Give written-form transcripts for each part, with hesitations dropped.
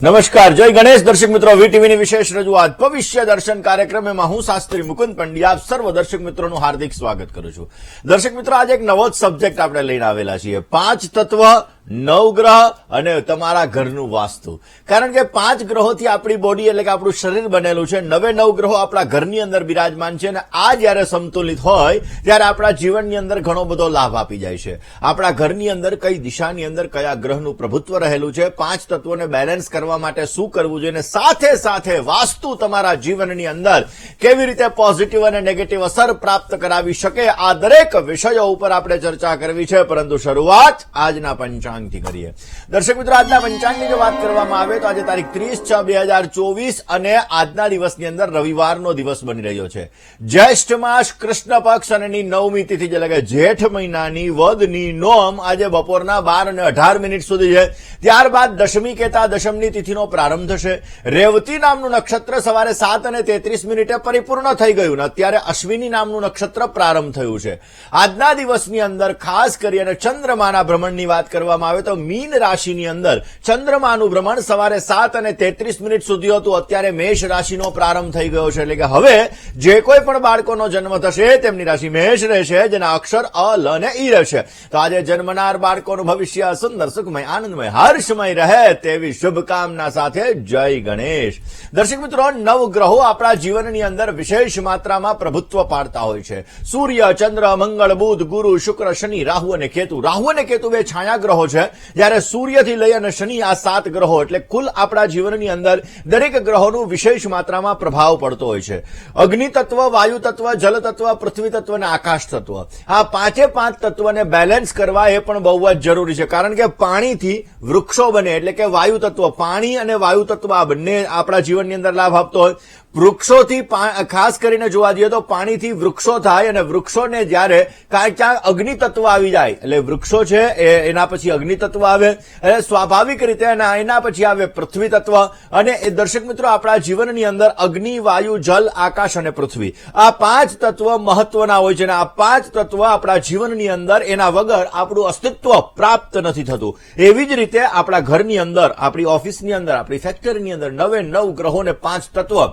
નમસ્કાર, જય ગણેશ. દર્શક મિત્રો, વીટીવીની વિશેષ રજૂઆત ભવિષ્ય દર્શન કાર્યક્રમમાં હું શાસ્ત્રી મુકુંદ પંડ્યા આપ સર્વ દર્શક મિત્રોનું હાર્દિક સ્વાગત કરું છું. દર્શક મિત્રો, આજે એક નવો જ સબ્જેક્ટ આપણે લઈને આવેલા છીએ. 5 તત્વ, નવગ્રહ અને તમારા ઘરનું વાસ્તુ. કારણ કે 5 ગ્રહોથી આપણી બોડી એટલે કે આપણું શરીર બનેલું છે. 9 ગ્રહો આપણા ઘરની અંદર બિરાજમાન છે અને આ જયારે સંતુલિત હોય ત્યારે આપણા જીવનની અંદર ઘણો બધો લાભ આપી જાય છે. આપણા ઘરની અંદર કઈ દિશાની અંદર કયા ગ્રહનું પ્રભુત્વ રહેલું છે, 5 તત્વોને બેલેન્સ કરવા માટે શું કરવું જોઈએ, સાથે સાથે વાસ્તુ તમારા જીવનની અંદર કેવી રીતે પોઝિટિવ અને નેગેટિવ અસર પ્રાપ્ત કરાવી શકે, આ દરેક વિષયો ઉપર આપણે ચર્ચા કરવી છે. પરંતુ શરૂઆત આજના પંચાંગથી કરીએ. દર્શક મિત્રો, આજના પંચાંગની જો વાત કરવામાં આવે તો આજે તારીખ 30/6/2024 અને આજના દિવસની અંદર રવિવારનો દિવસ બની રહ્યો છે. જ્યેષ્ઠ માસ કૃષ્ણ પક્ષ અને 9મી તિથિ એટલે કે જેઠ મહિનાની વદની નોમ આજે બપોરના 12:18 સુધી છે. ત્યારબાદ દશમી કહેતા દશમની તિથિનો પ્રારંભ થશે. રેવતી નામનું નક્ષત્ર સવારે 7:33 પરિપૂર્ણ થઈ ગયું. અત્યારે અશ્વિની નામનું નક્ષત્ર પ્રારંભ થયું છે. આજના દિવસની અંદર ખાસ કરીને ચંદ્રમાના ભ્રમણની વાત કરવામાં આવે તો મીન રાશિની અંદર ચંદ્રમાનું ભ્રમણ સવારે 7:33 સુધી હતું. અત્યારે મેષ રાશિનો પ્રારંભ થઈ ગયો છે. એટલે કે હવે જે કોઈ પણ બાળકોનો જન્મ થશે તેમની રાશિ મેષ રહેશે, જેના અક્ષર અ, લ અને ઈ રહેશે. તો આજે જન્મનાર બાળકોનું ભવિષ્ય સુંદર, સુખમય, આનંદમય, હર્ષમય રહે તેવી શુભકામના સાથે જય ગણેશ. દર્શક મિત્રો, 9 ગ્રહો આપણા જીવનની અંદર વિશેષ માત્રામાં પ્રભુત્વ પાડતા હોય છે. સૂર્ય, ચંદ્ર, મંગળ, બુધ, ગુરુ, શુક્ર, શનિ, રાહુ અને કેતુ. રાહુ અને કેતુ બે છાયા ગ્રહો છે, જ્યારે સૂર્યથી લઈ અને શનિ આ 7 ગ્રહો. એટલે કુલ આપણા જીવનની અંદર દરેક ગ્રહોનું વિશેષ માત્રામાં પ્રભાવ પડતો હોય છે. અગ્નિ તત્વ, વાયુ તત્વ, જલ તત્વ, પૃથ્વી તત્વ અને આકાશ તત્વ. આ 5 તત્વને બેલેન્સ કરવા એ પણ બહુ જ જરૂરી છે. કારણ કે પાણીથી વૃક્ષો બને, એટલે કે વાયુ તત્વ, પાણી અને વાયુ તત્વ આ બંને આપણા જીવનની અંદર લાભ આપતો હોય. વૃક્ષોથી ખાસ કરીને જોવા જઈએ તો પાણીથી વૃક્ષો થાય અને વૃક્ષોને જયારે ક્યાંક અગ્નિ તત્વ આવી જાય એટલે વૃક્ષો છે એના પછી અગ્નિ તત્વ આવે, એટલે સ્વાભાવિક રીતે એના પછી આવે પૃથ્વી તત્વ. અને એ દર્શક મિત્રો, આપણા જીવનની અંદર અગ્નિ, વાયુ, જલ, આકાશ અને પૃથ્વી આ 5 તત્વ મહત્વના હોય છે. અને આ 5 તત્વ આપણા જીવનની અંદર એના વગર આપણું અસ્તિત્વ પ્રાપ્ત નથી થતું. એવી જ રીતે આપણા ઘરની અંદર, આપણી ઓફિસની અંદર, આપણી ફેક્ટરીની અંદર 9 ગ્રહોને 5 તત્વ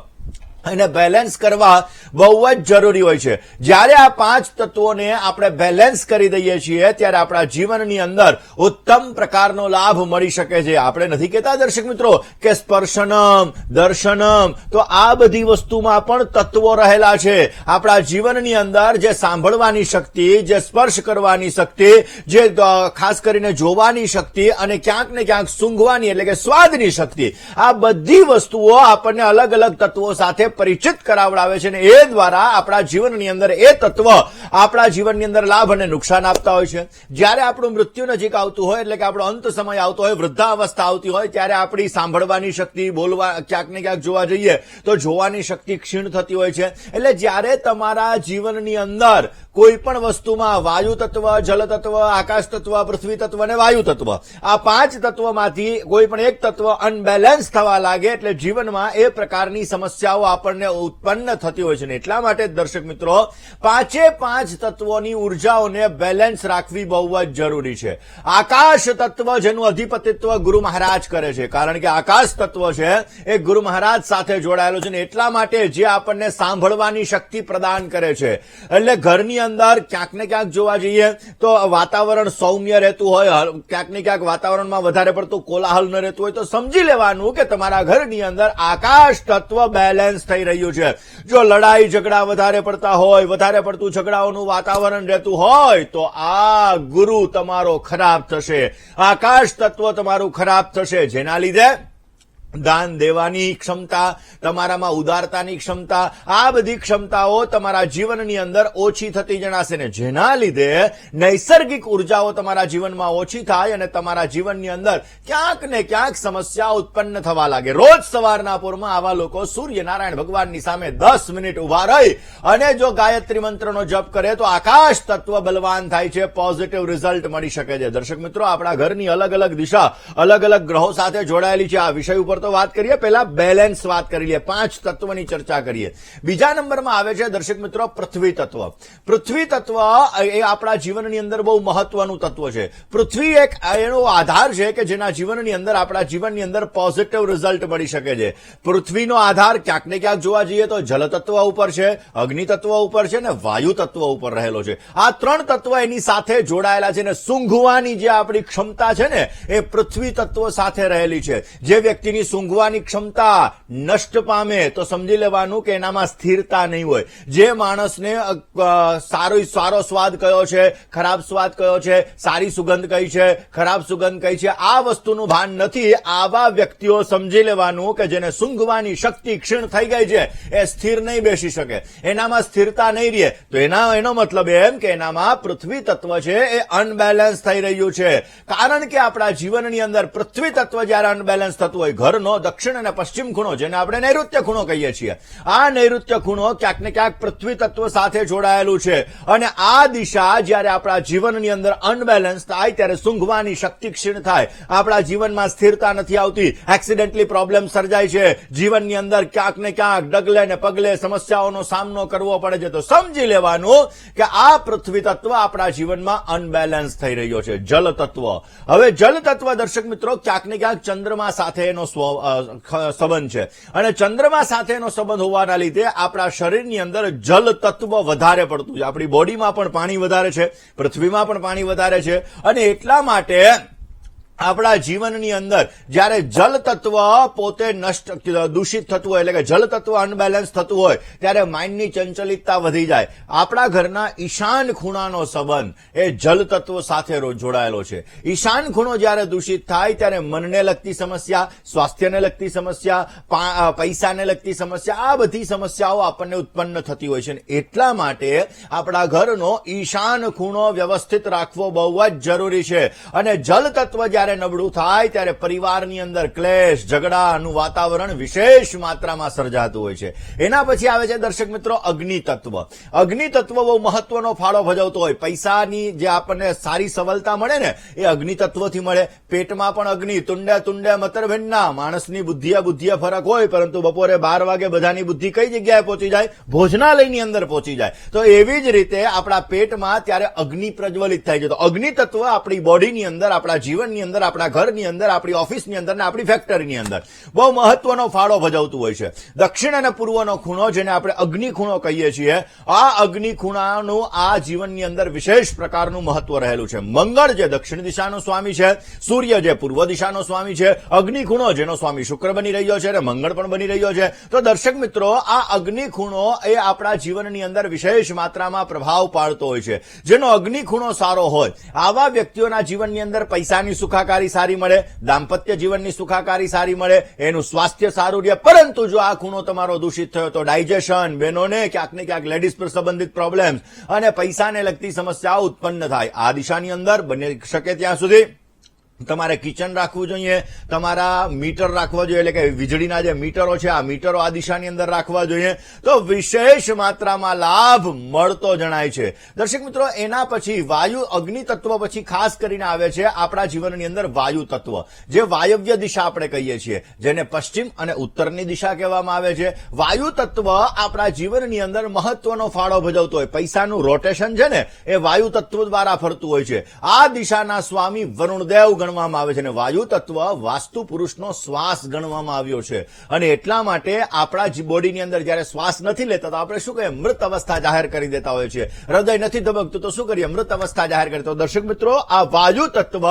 એને બેલેન્સ કરવા બહુ જ જરૂરી હોય છે. જ્યારે આ 5 તત્વોને આપણે બેલેન્સ કરી દઈએ છીએ ત્યારે આપણા જીવનની અંદર ઉત્તમ પ્રકારનો લાભ મળી શકે છે. આપણે નથી કહેતા દર્શક મિત્રો કે સ્પર્શનમ, દર્શનમ, તો આ બધી વસ્તુમાં પણ તત્વો રહેલા છે. આપણા જીવનની અંદર જે સાંભળવાની શક્તિ, જે સ્પર્શ કરવાની શક્તિ, જે ખાસ કરીને જોવાની શક્તિ અને ક્યાંક ને ક્યાંક સૂંઘવાની એટલે કે સ્વાદની શક્તિ, આ બધી વસ્તુઓ આપણને અલગ અલગ તત્વો સાથે પરિચિત કરાવડાવે છે. અને એ દ્વારા આપણા જીવનની અંદર એ તત્વ આપણા જીવનની અંદર લાભ અને નુકસાન આપતા હોય છે. જ્યારે આપણું મૃત્યુ નજીક આવતું હોય એટલે કે આપણો અંત સમય આવતો હોય, વૃદ્ધાવસ્થા આવતી હોય, ત્યારે આપણી સાંભળવાની શક્તિ, બોલવા, ક્યાંક ને ક્યાંક જોવા જઈએ તો જોવાની શક્તિ ક્ષીણ થતી હોય છે. એટલે જ્યારે તમારા જીવનની અંદર કોઈ પણ વસ્તુમાં વાયુ તત્વ, જલ તત્વ, આકાશ તત્વ, પૃથ્વી તત્વ અને વાયુ તત્વ આ 5 તત્વમાંથી કોઈ પણ એક તત્વ અનબેલેન્સ થવા લાગે એટલે જીવનમાં એ પ્રકારની સમસ્યાઓ આપણને ઉત્પન્ન થતી હોય છે. એટલા માટે દર્શક મિત્રો, 5 તત્વોની ઉર્જાઓને બેલેન્સ રાખવી બહુ જ જરૂરી છે. આકાશ તત્વ જેનું અધિપતિત્વ ગુરુ મહારાજ કરે છે, કારણ કે આકાશ તત્વ છે એ ગુરુ મહારાજ સાથે જોડાયેલો છે. એટલા માટે જે આપણને સાંભળવાની શક્તિ પ્રદાન કરે છે. એટલે ઘરની અંદર ક્યાંક ને ક્યાંક જોવા જઈએ તો વાતાવરણ સૌમ્ય રહેતું હોય, ક્યાંક ને ક્યાંક વાતાવરણમાં વધારે પડતું કોલાહલ ન રહેતું હોય તો સમજી લેવાનું કે તમારા ઘરની અંદર આકાશ તત્વ બેલેન્સ થઈ રહ્યું છે. જો લડાઈ ઝઘડા વધારે પડતા હોય, વધારે પડતું ઝઘડાઓનું વાતાવરણ રહેતું હોય તો આ ગુરુ તમારો ખરાબ થશે, આકાશ તત્વ તમારું ખરાબ થશે. જેના લીધે દાન દેવાની ક્ષમતા, તમારામાં ઉદારતાની ક્ષમતા, આ બધી ક્ષમતાઓ તમારા જીવનની અંદર ઓછી થતી જણાશે ને જેના લીધે નૈસર્ગિક ઉર્જાઓ તમારા જીવનમાં ઓછી થાય અને તમારા જીવનની અંદર ક્યાંક ને ક્યાંક સમસ્યા ઉત્પન્ન થવા લાગે. રોજ સવારના પોરમાં આવા લોકો સૂર્યનારાયણ ભગવાનની સામે 10 મિનિટ ઉભા રહી અને જો ગાયત્રી મંત્રનો જપ કરે તો આકાશ તત્વ બલવાન થાય છે, પોઝિટિવ રિઝલ્ટ મળી શકે છે. દર્શક મિત્રો, આપણા ઘરની અલગ અલગ દિશા અલગ અલગ ગ્રહો સાથે જોડાયેલી છે. આ વિષય ઉપર ઉપર તો વાત કરીએ, પહેલા બેલેન્સ વાત કરી લઈએ, 5 તત્વની ચર્ચા કરીએ. બીજા નંબરમાં આવે છે દર્શક મિત્રો પૃથ્વી તત્વ. પૃથ્વી તત્વ એ આપણા જીવનની અંદર બહુ મહત્વનું તત્વ છે. પૃથ્વી એક એનો આધાર છે કે જેના જીવનની અંદર આપણા જીવનની અંદર પોઝિટિવ રિઝલ્ટ મળી શકે છે. પૃથ્વીનો આધાર ક્યાંક ને ક્યાંક જોવા જઈએ તો જલ તત્વ ઉપર છે, અગ્નિ તત્વ ઉપર છે ને વાયુ તત્વ ઉપર રહેલો છે. આ 3 તત્વ એની સાથે જોડાયેલા છે ને સૂંઘવાની જે આપણી ક્ષમતા છે ને એ પૃથ્વી તત્વ સાથે રહેલી છે. જે વ્યક્તિની સૂંઘવાની ક્ષમતા નષ્ટ પામે તો સમજી લેવાનું કે એનામાં સ્થિરતા નહીં હોય. જે માણસને સારો સ્વાદ કયો છે, ખરાબ સ્વાદ કયો છે, સારી સુગંધ કઈ છે, ખરાબ સુગંધ કઈ છે, આ વસ્તુનું ભાન નથી. આવા વ્યક્તિઓ સમજી લેવાનું કે જેને સૂંઘવાની શક્તિ ક્ષીણ થઈ ગઈ છે એ સ્થિર નહીં બેસી શકે, એનામાં સ્થિરતા નહીં રહે. તો એનો મતલબ એમ કે એનામાં પૃથ્વી તત્વ છે એ અનબેલેન્સ થઈ રહ્યું છે. કારણ કે આપણા જીવનની અંદર પૃથ્વી તત્વ જયારે અનબેલેન્સ થતું હોય, ઘરનો દક્ષિણ અને પશ્ચિમ ખૂણો જેને આપણે નૈઋત્ય ખૂણો કહીએ છીએ, આ નૈઋત્ય ખૂણો ક્યાંક ને ક્યાંક પૃથ્વી તત્વ સાથે જોડાયેલું છે. અને આ દિશા જયારે આપણા જીવનની અંદર અનબેલેન્સ થાય ત્યારે સૂંઘવાની શક્તિ ક્ષીણ થાય, આપણા જીવનમાં સ્થિરતા નથી આવતી, એક્સિડેન્ટલી પ્રોબ્લેમ સર્જાય છે, જીવનની અંદર ક્યાંક ને ક્યાંક ડગલે ને પગલે સમસ્યાઓનો સામનો કરવો પડે છે. તો સમજી લેવાનું કે આ પૃથ્વી તત્વ આપણા જીવનમાં અનબેલેન્સ થઈ રહ્યો છે. જલ તત્વ. હવે જલ તત્વ દર્શક મિત્રો ક્યાંક ને ક્યાંક ચંદ્રમા સાથે એનો સંબંધ છે અને ચંદ્રમા સાથે એનો સંબંધ હોવાના લીધે આપણા શરીરની અંદર જલ તત્વ વધારે પડતું છે. આપણી બોડીમાં પણ પાણી વધારે છે, પૃથ્વીમાં પણ પાણી વધારે છે અને એટલા માટે આપણા જીવનની અંદર જ્યારે જલ તત્વ પોતે દૂષિત થતું હોય, એટલે કે જલ તત્વ અનબેલેન્સ થતું હોય ત્યારે માઇન્ડની ચંચલિતતા વધી જાય. આપણા ઘરના ઈશાન ખૂણાનો સંબંધ એ જલ તત્વ સાથે જોડાયેલો છે. ઈશાન ખૂણો જ્યારે દૂષિત થાય ત્યારે મનને લગતી સમસ્યા, સ્વાસ્થ્યને લગતી સમસ્યા, પૈસાને લગતી સમસ્યા, આ બધી સમસ્યાઓ આપણને ઉત્પન્ન થતી હોય છે. એટલા માટે આપણા ઘરનો ઈશાન ખૂણો વ્યવસ્થિત રાખવો બહુ જ જરૂરી છે. અને જલ તત્વ જ્યારે નબળું થાય ત્યારે પરિવારની અંદર ક્લેશ, ઝઘડાનું વાતાવરણ વિશેષ માત્રામાં સર્જાતું હોય છે. એના પછી આવે છે દર્શક મિત્રો અગ્નિ તત્વ. અગ્નિ તત્વ બહુ મહત્વનો ફાળો ભજવતો હોય. પૈસાની જે આપણને સારી સફળતા મળે ને એ અગ્નિ તત્વથી મળે. પેટમાં પણ અગ્નિ, તુંડે મતરભિન્ના. માણસની બુદ્ધિએ ફરક હોય પરંતુ બપોરે 12 વાગે બધાની બુદ્ધિ કઈ જગ્યાએ પહોંચી જાય? ભોજનાલયની અંદર પહોંચી જાય. તો એવી જ રીતે આપણા પેટમાં ત્યારે અગ્નિ પ્રજ્વલિત થાય છે. તો અગ્નિ તત્વ આપણી બોડીની અંદર, આપણા જીવનની અંદર, આપણા ઘરની અંદર, આપણી ઓફિસની અંદર ને આપણી ફેક્ટરીની અંદર બહુ મહત્વનો ફાળો ભજવતું હોય છે. દક્ષિણ અને પૂર્વનો ખૂણો જેને આપણે અગ્નિ ખૂણો કહીએ છીએ, આ અગ્નિ ખૂણાનું આ જીવનની અંદર વિશેષ પ્રકારનું મહત્વ રહેલું છે. મંગળ જે દક્ષિણ દિશાનો સ્વામી છે, સૂર્ય જે પૂર્વ દિશાનો સ્વામી છે, અગ્નિ ખૂણો જેનો સ્વામી શુક્ર બની રહ્યો છે અને મંગળ પણ બની રહ્યો છે. તો દર્શક મિત્રો આ અગ્નિ ખૂણો એ આપણા જીવનની અંદર વિશેષ માત્રામાં પ્રભાવ પાડતો હોય છે. જેનો અગ્નિ ખૂણો સારો હોય આવા વ્યક્તિઓના જીવનની અંદર પૈસાની સુખાકારી સારી મળે, દાંપત્ય જીવનની સુખાકારી સારી મળે, એનું સ્વાસ્થ્ય સારું રહે. પરંતુ જો આ ખૂણો તમારો દૂષિત થયો તો ડાયજેશન, બહેનોને ક્યાંક ને ક્યાંક લેડીઝ પર સંબંધિત પ્રોબ્લેમ્સ અને પૈસાને લગતી સમસ્યાઓ ઉત્પન્ન થાય. આ દિશાની અંદર બની શકે ત્યાં સુધી તમારે કિચન રાખવું જોઈએ, તમારા મીટર રાખવા જોઈએ, એટલે કે વીજળીના જે મીટરો છે આ મીટરો આ દિશાની અંદર રાખવા જોઈએ. તો વિશેષ માત્રામાં લાભ મળતો જણાય છે. દર્શક મિત્રો એના પછી વાયુ અગ્નિ તત્વ પછી ખાસ કરીને આવે છે આપણા જીવનની અંદર વાયુ તત્વ, જે વાયવ્ય દિશા આપણે કહીએ છીએ, જેને પશ્ચિમ અને ઉત્તરની દિશા કહેવામાં આવે છે. વાયુ તત્વ આપણા જીવનની અંદર મહત્વનો ફાળો ભજવતો હોય. પૈસાનું રોટેશન છે ને એ વાયુ તત્વ દ્વારા ફરતું હોય છે. આ દિશાના સ્વામી વરુણદેવ ગણવામાં આવે છે અને વાયુ તત્વ વાસ્તુ પુરુષનો શ્વાસ ગણવામાં આવ્યો છે. અને એટલા માટે આપણા બોડીની અંદર જયારે શ્વાસ નથી લેતા તો આપણે શું કહીએ? મૃત અવસ્થા જાહેર કરી દેતા હોય છે. હૃદય નથી ધબકતું તો શું કરીએ? મૃત અવસ્થા જાહેર કરી. તો દર્શક મિત્રો આ વાયુ તત્વ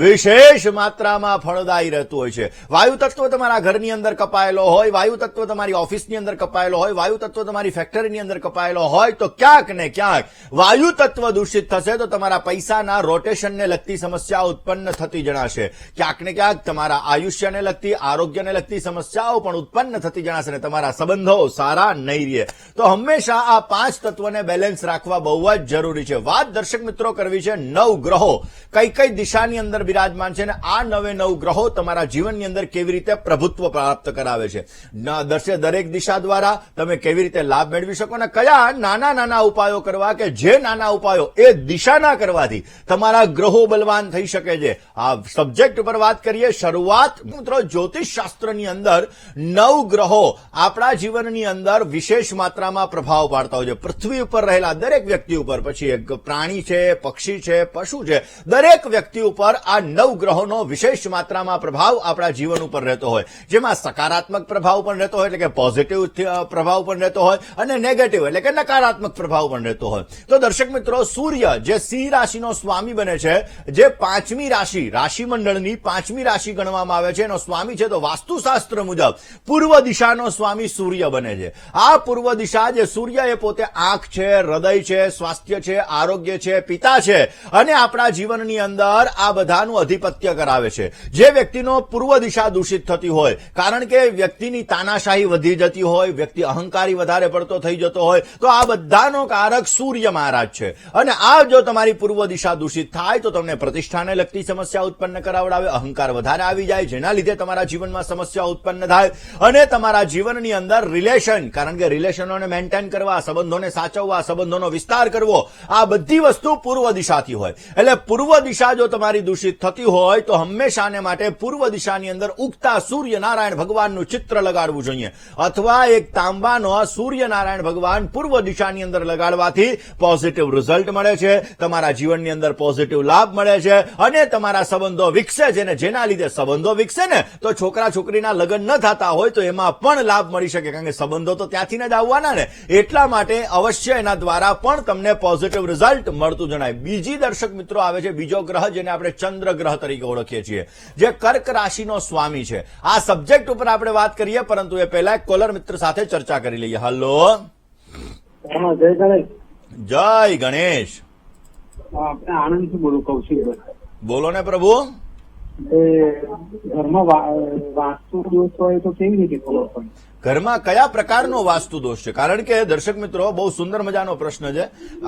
વિશેષ માત્રામાં ફળદાયી રહેતું હોય છે. વાયુ તત્વ તમારા ઘરની અંદર કપાયેલો હોય, વાયુ તત્વ તમારી ઓફિસની અંદર કપાયેલો હોય, વાયુ તત્વ તમારી ફેક્ટરીની અંદર કપાયેલો હોય તો ક્યાંક ને ક્યાંક વાયુ તત્વ દૂષિત થશે તો તમારા પૈસાના રોટેશનને લગતી સમસ્યા ઉત્પન્ન થતી જણાશે. ક્યાંક ને ક્યાંક તમારા આયુષ્યને લગતી, આરોગ્યને લગતી સમસ્યાઓ પણ ઉત્પન્ન થતી જણાશે અને તમારા સંબંધો સારા નહીં રહે. તો હંમેશા આ 5 તત્વને બેલેન્સ રાખવા બહુ જ જરૂરી છે. વાત દર્શક મિત્રો કરવી છે 9 ગ્રહો કઈ દિશાની અંદર બિરાજમાન છે અને આ 9 ગ્રહો તમારા જીવનની અંદર કેવી રીતે પ્રભુત્વ પ્રાપ્ત કરાવે છે. દરેક દિશા દ્વારા તમે કેવી રીતે લાભ મેળવી શકો અને કયા નાના ઉપાયો કરવા કે જે નાના ઉપાયો એ દિશાના કરવાથી તમારા ગ્રહો બલવાન થઈ શકે છે. આ સબ્જેક્ટ ઉપર વાત કરીએ. શરૂઆત મિત્રો જ્યોતિષ શાસ્ત્રની અંદર 9 ગ્રહો આપણા જીવનની અંદર વિશેષ માત્રામાં પ્રભાવ પાડતા હોય છે. પૃથ્વી ઉપર રહેલા દરેક વ્યક્તિ ઉપર, પછી એક પ્રાણી છે, પક્ષી છે, પશુ છે, દરેક વ્યક્તિ ઉપર આ 9 ગ્રહોનો વિશેષ માત્રામાં પ્રભાવ આપણા જીવન ઉપર રહેતો હોય, જેમાં સકારાત્મક પ્રભાવ પણ રહેતો હોય એટલે કે પોઝિટિવ પ્રભાવ પણ રહેતો હોય અને નેગેટિવ એટલે કે નકારાત્મક પ્રભાવ પણ રહેતો હોય. તો દર્શક મિત્રો, સૂર્ય જે સિંહ રાશિનો સ્વામી બને છે, જે 5મી રાશિ મંડળની 5મી રાશિ ગણવામાં આવે છે, એનો સ્વામી છે, તો વાસ્તુશાસ્ત્ર મુજબ પૂર્વ દિશાનો સ્વામી સૂર્ય બને છે. આ પૂર્વ દિશા જે સૂર્ય એ પોતે આંખ છે, હૃદય છે, સ્વાસ્થ્ય છે, આરોગ્ય છે, પિતા છે અને આપણા જીવનની અંદર આ બધાનું અધિપત્ય કરાવે છે. જે વ્યક્તિનો પૂર્વ દિશા દૂષિત થતી હોય, કારણ કે વ્યક્તિની તાનાશાહી વધી જતી હોય, વ્યક્તિ અહંકારી વધારે પડતો થઈ જતો હોય, તો આ બધાનો કારક સૂર્ય મહારાજ છે. અને આ જો તમારી પૂર્વ દિશા દૂષિત થાય તો તમને પ્રતિષ્ઠાને લગતી સમસ્યા ઉત્પન્ન કરાવડાવે, અહંકાર વધારે આવી જાય, જેના લીધે તમારા જીવનમાં સમસ્યા ઉત્પન્ન થાય અને તમારા જીવનની અંદર રિલેશન, કારણ કે રિલેશનોને મેન્ટેન કરવા, સંબંધોને સાચવવા, સંબંધોનો વિસ્તાર કરવો, આ બધી વસ્તુ પૂર્વ દિશાથી હોય. એટલે પૂર્વ દિશા જો તમારી દૂષિત થતી હોય તો હંમેશાને માટે પૂર્વ દિશાની અંદર ઉગતા સૂર્યનારાયણ ભગવાનનું ચિત્ર લગાડવું જોઈએ, અથવા એક તાંબાનો સૂર્યનારાયણ ભગવાન પૂર્વ દિશાની અંદર લગાડવાથી પોઝિટિવ રિઝલ્ટ મળે છે, તમારા જીવનની અંદર પોઝિટિવ લાભ મળે છે અને તમારા સંબંધો વિકસે છે. ને જેના લીધે સંબંધો વિકસે ને તો છોકરા છોકરીના લગ્ન ન થતા હોય તો એમાં પણ લાભ મળી શકે, કારણ કે સંબંધો તો ત્યાંથી જ આવવાના ને. એટલા માટે અવશ્ય એના દ્વારા પણ તમને પોઝિટિવ રિઝલ્ટ મળતું જણાય. બીજી દર્શક મિત્રો આવે છે બીજો ગ્રહ, જેને આપણે ચંદ્ર ગ્રહ તરીકે ઓળખીએ છીએ, જે કર્ક રાશિનો સ્વામી છે. આ સબ્જેક્ટ ઉપર આપણે વાત કરીએ, પરંતુ એ પહેલા એક કોલર મિત્ર સાથે ચર્ચા કરી લઈએ. હલો, જય ગણેશ. આનંદથી બોલું, કૌશિકભાઈ. બોલો ને પ્રભુ. ઘરમાં વાસ્તુ દોષ હોય તો કેવી રીતે ખબર પડે? ઘરમાં કયા પ્રકારનો વાસ્તુ દોષ છે? કારણ કે દર્શક મિત્રો, બહુ સુંદર મજાનો પ્રશ્ન છે.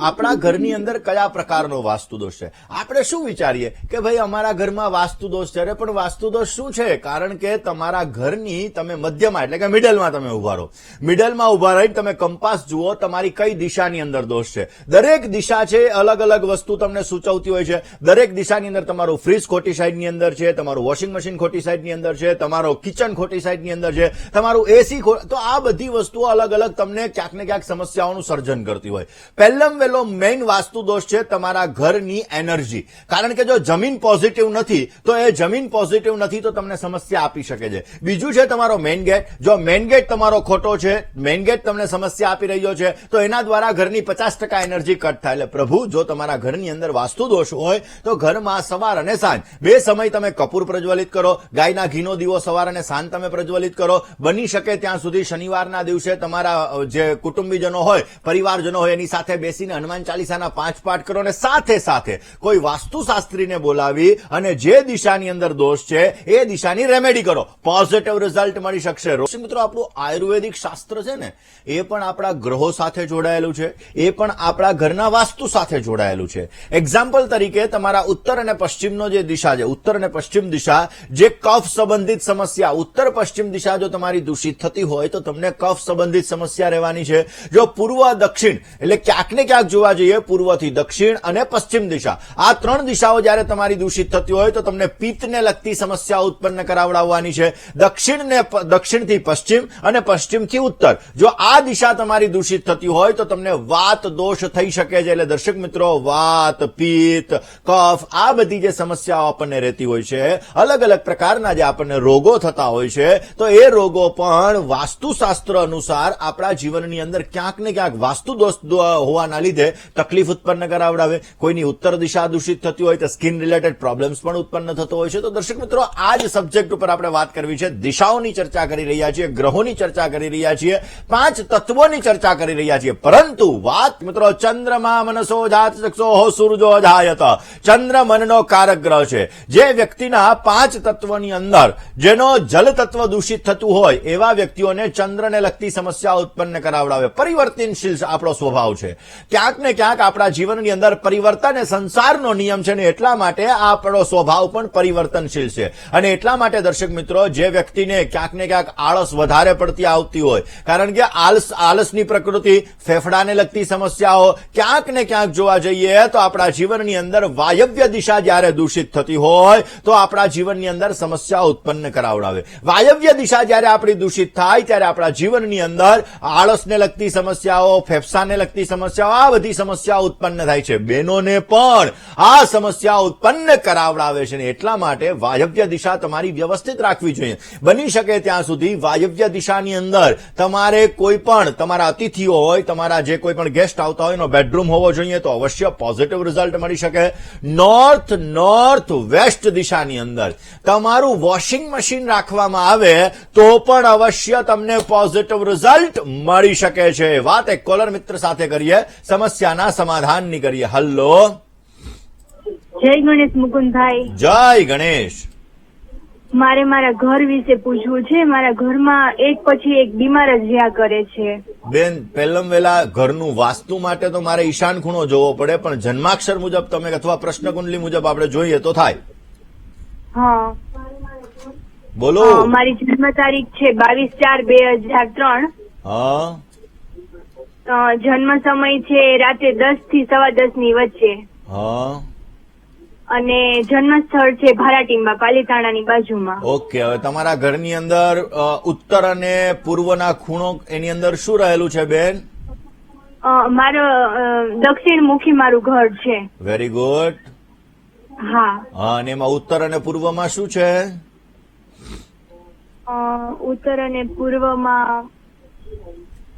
આપણા ઘરની અંદર કયા પ્રકારનો વાસ્તુ દોષ છે? આપણે શું વિચારીએ કે ભાઈ અમારા ઘરમાં વાસ્તુ દોષ છે. અરે પણ વાસ્તુ દોષ શું છે? કારણ કે તમારા ઘરની તમે મધ્યમાં એટલે કે મિડલમાં તમે ઉભા રહો, મિડલમાં ઉભા રહીને તમે કંપાસ જુઓ, તમારી કઈ દિશાની અંદર દોષ છે. દરેક દિશા છે અલગ અલગ વસ્તુ તમને સૂચવતી હોય છે. દરેક દિશાની અંદર તમારું ફ્રીજ ખોટી સાઈડની અંદર છે, તમારું વોશિંગ મશીન ખોટી સાઈડની અંદર છે, તમારો કિચન ખોટી સાઈડની અંદર છે, તમારું એસી. તો આ બધી વસ્તુઓ અલગ અલગ તમને ક્યાંક ને ક્યાંક સમસ્યાઓનું સર્જન કરતી હોય. પહેલાં વહેલો મેઇન વાસ્તુ દોષ છે તમારા ઘરની એનર્જી. કારણ કે જો જમીન પોઝિટિવ નથી તો એ જમીન પોઝિટિવ નથી તો તમને સમસ્યા આપી શકે છે. બીજું છે તમારો મેઇન ગેટ. જો મેઇન ગેટ તમારો ખોટો છે, મેઇન ગેટ તમને સમસ્યા આપી રહ્યો છે, તો એના દ્વારા ઘરની 50% એનર્જી કટ થાય. એટલે પ્રભુ, જો તમારા ઘરની અંદર વાસ્તુ દોષ હોય તો ઘરમાં સવાર અને સાંજ બે સમય તમે કપૂર પ્રજ્વલિત કરો, ગાયના ઘીનો દીવો સવાર અને સાંજ તમે પ્રજ્વલિત કરો. બની શકે ત્યાં સુધી શનિવારના દિવસે તમારા જે કુટુંબીજનો હોય, પરિવારજનો હોય, એની સાથે બેસીને હનુમાન ચાલીસાના 5 પાઠ કરો અને સાથે સાથે કોઈ વાસ્તુશાસ્ત્રીને બોલાવી અને જે દિશાની અંદર દોષ છે એ દિશાની રેમેડી કરો. પોઝિટિવ રિઝલ્ટ મળી શકશે. મિત્રો, આપણું આયુર્વેદિક શાસ્ત્ર છે ને, એ પણ આપણા ગ્રહો સાથે જોડાયેલું છે, એ પણ આપણા ઘરના વાસ્તુ સાથે જોડાયેલું છે. એક્ઝામ્પલ તરીકે તમારા ઉત્તર અને પશ્ચિમનો જે દિશા છે, ઉત્તર અને પશ્ચિમ દિશા, જે કફ સંબંધિત સમસ્યા, ઉત્તર પશ્ચિમ દિશા જો તમારી દૂષિત થતી હોય તો તમને કફ સંબંધિત સમસ્યા રહેવાની છે. જો પૂર્વ દક્ષિણ એટલે ક્યાંક ને ક્યાંક જોવા જઈએ, પૂર્વથી દક્ષિણ અને પશ્ચિમ દિશા, આ 3 દિશાઓ જ્યારે તમારી દૂષિત થતી હોય તો તમને પિત્તને લગતી સમસ્યા ઉત્પન્ન કરાવડાવવાની છે. દક્ષિણથી પશ્ચિમ અને પશ્ચિમથી ઉત્તર, જો આ દિશા તમારી દૂષિત થતી હોય તો તમને વાત દોષ થઈ શકે છે. એટલે દર્શક મિત્રો, વાત, પિત્ત, કફ, આ બધી જે સમસ્યાઓ આપણને રહેતી હોય છે, અલગ અલગ પ્રકારના જે આપણને રોગો થતા હોય છે, તો એ રોગો પણ વાસ્તુશાસ્ત્ર અનુસાર આપણા જીવનની અંદર ક્યાંક ને ક્યાંક વાસ્તુ દોષ હોવાના લીધે તકલીફ ઉત્પન્ન કરાવડાવે. કોઈની ઉત્તર દિશા દૂષિત થતી હોય તો સ્કિન રિલેટેડ પ્રોબ્લેમ્સ પણ ઉત્પન્ન થતો હોય છે. તો દર્શક મિત્રો, આ જ સબ્જેક્ટ ઉપર આપણે વાત કરવી છે. દિશાઓની ચર્ચા કરી રહ્યા છીએ, ગ્રહોની ચર્ચા કરી રહ્યા છીએ, 5 તત્વોની ચર્ચા કરી રહ્યા છીએ. પરંતુ વાત મિત્રો, ચંદ્રમા મનસો જાત ચક્ષો સૂરજો જાયત. ચંદ્ર મનનો કારક ગ્રહ છે. જે વ્યક્તિના 5 તત્વની અંદર જેનો જલ તત્વ દૂષિત થતું હોય એવા વ્યક્તિઓને ચંદ્રને લગતી સમસ્યા ઉત્પન્ન કરાવડાવે. પરિવર્તનશીલ આપણો સ્વભાવ છે. ક્યાંક ને ક્યાંક આપણા જીવનની અંદર પરિવર્તન એ સંસારનો નિયમ છે ને એટલા માટે આપણો સ્વભાવ પણ પરિવર્તનશીલ છે. અને એટલા માટે દર્શક મિત્રો, જે વ્યક્તિને ક્યાંક ને ક્યાંક આળસ વધારે પડતી આવતી હોય, કારણ કે આળસની પ્રકૃતિ, ફેફડાને લગતી સમસ્યાઓ, ક્યાંક ને ક્યાંક જોવા જઈએ તો આપણા જીવનની અંદર વાયવ્ય દિશા જ્યારે દૂષિત થતી હોય તો આપણા જીવનની અંદર સમસ્યા ઉત્પન્ન કરાવડાવે. વાયવ્ય દિશા જ્યારે આપણી દૂષિત થાય ત્યારે આપણા જીવનની અંદર આળસને લગતી સમસ્યાઓ, ફેફસાને લગતી સમસ્યાઓ, આ બધી સમસ્યાઓ ઉત્પન્ન થાય છે. બહેનોને પણ આ સમસ્યા ઉત્પન્ન કરાવડાવે છે ને એટલા માટે વાયવ્ય દિશા તમારી વ્યવસ્થિત રાખવી જોઈએ. બની શકે ત્યાં સુધી વાયવ્ય દિશાની અંદર તમારે કોઈ પણ તમારા અતિથિઓ હોય, તમારા જે કોઈ પણ ગેસ્ટ આવતા હોય એનો બેડરૂમ હોવો જોઈએ તો અવશ્ય પોઝિટિવ રિઝલ્ટ મળી શકે. નોર્થ વેસ્ટ દિશાની અંદર તમારું વોશિંગ મશીન રાખવામાં આવે તો પણ અવશ્ય તમને પોઝિટિવ રિઝલ્ટ મળી શકે છે. વાત એક કોલર મિત્ર સાથે કરીએ, સમસ્યાના સમાધાનની કરીએ. હલ્લો, જય ગણેશ મુકુંદભાઈ. જય ગણેશ. મારે મારા ઘર વિશે પૂછવું છે. મારા ઘરમાં એક પછી એક બીમાર જ રહ્યા કરે છે. બેન, પહેલમ વેલા ઘરનું વાસ્તુ માટે તો મારે ઈશાન ખૂણો જોવો પડે, પણ જન્માક્ષર મુજબ તમે અથવા પ્રશ્ન કુંડલી મુજબ આપણે જોઈએ તો થાય. હા, બોલો. મારી જન્મ તારીખ છે 22/4/2003. હા, જન્મ સમય છે રાતે 10 થી 10:15 ની વચ્ચે હા, અને જન્મ સ્થળ છે ભારાટીંબા, પાલીતાણાની બાજુમાં. ઓકે. હવે તમારા ઘરની અંદર ઉત્તર અને પૂર્વના ખૂણો એની અંદર શું રહેલું છે બેન? મારો દક્ષિણ મુખી મારું ઘર છે. Very good. હા. હા, અને એમાં ઉત્તર અને પૂર્વમાં શું છે? ઉત્તર અને પૂર્વમાં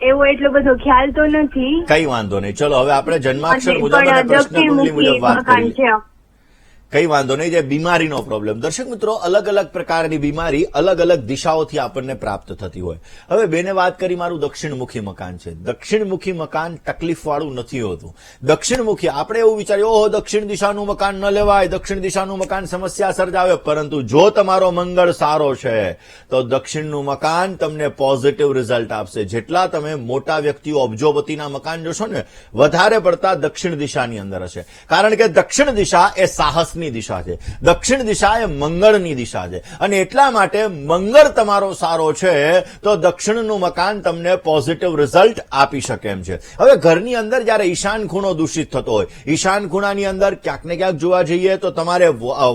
એવો એટલો બધો ખ્યાલ તો નથી. કઈ વાંધો નહીં, ચલો હવે આપણે જન્માક્ષર અને મુજબ અને પણ પ્રશ્ન કુંડલી દક્ષિણમુખી મુજબ વાત મકાન કરીએ. છે. કઈ વાંધો નહીં. જે બીમારીનો પ્રોબ્લેમ, દર્શક મિત્રો, અલગ અલગ પ્રકારની બીમારી અલગ અલગ દિશાઓથી આપણને પ્રાપ્ત થતી હોય. હવે બેને વાત કરી મારું દક્ષિણમુખી મકાન છે. દક્ષિણમુખી મકાન તકલીફ વાળું નથી હોતું. દક્ષિણમુખી આપણે એવું વિચાર્યું, ઓહો દક્ષિણ દિશાનું મકાન ન લેવાય, દક્ષિણ દિશાનું મકાન સમસ્યા સર્જાવે. પરંતુ જો તમારો મંગળ સારો છે તો દક્ષિણનું મકાન તમને પોઝિટિવ રિઝલ્ટ આપશે. જેટલા તમે મોટા વ્યક્તિઓ અબજોપતિના મકાન જોશો ને વધારે પડતા દક્ષિણ દિશાની અંદર હશે. કારણ કે દક્ષિણ દિશા એ સાહસ ની દિશા છે. દક્ષિણ દિશા એ મંગળની દિશા છે અને એટલા માટે મંગળ તમારો સારો છે તો દક્ષિણનું મકાન તમને પોઝિટિવ રિઝલ્ટ આપી શકે એમ છે. હવે ઘરની અંદર જયારે ઈશાન ખૂણો દૂષિત થતો હોય, ઈશાન ખૂણાની અંદર ક્યાંક ને ક્યાંક જોવા જઈએ તો તમારે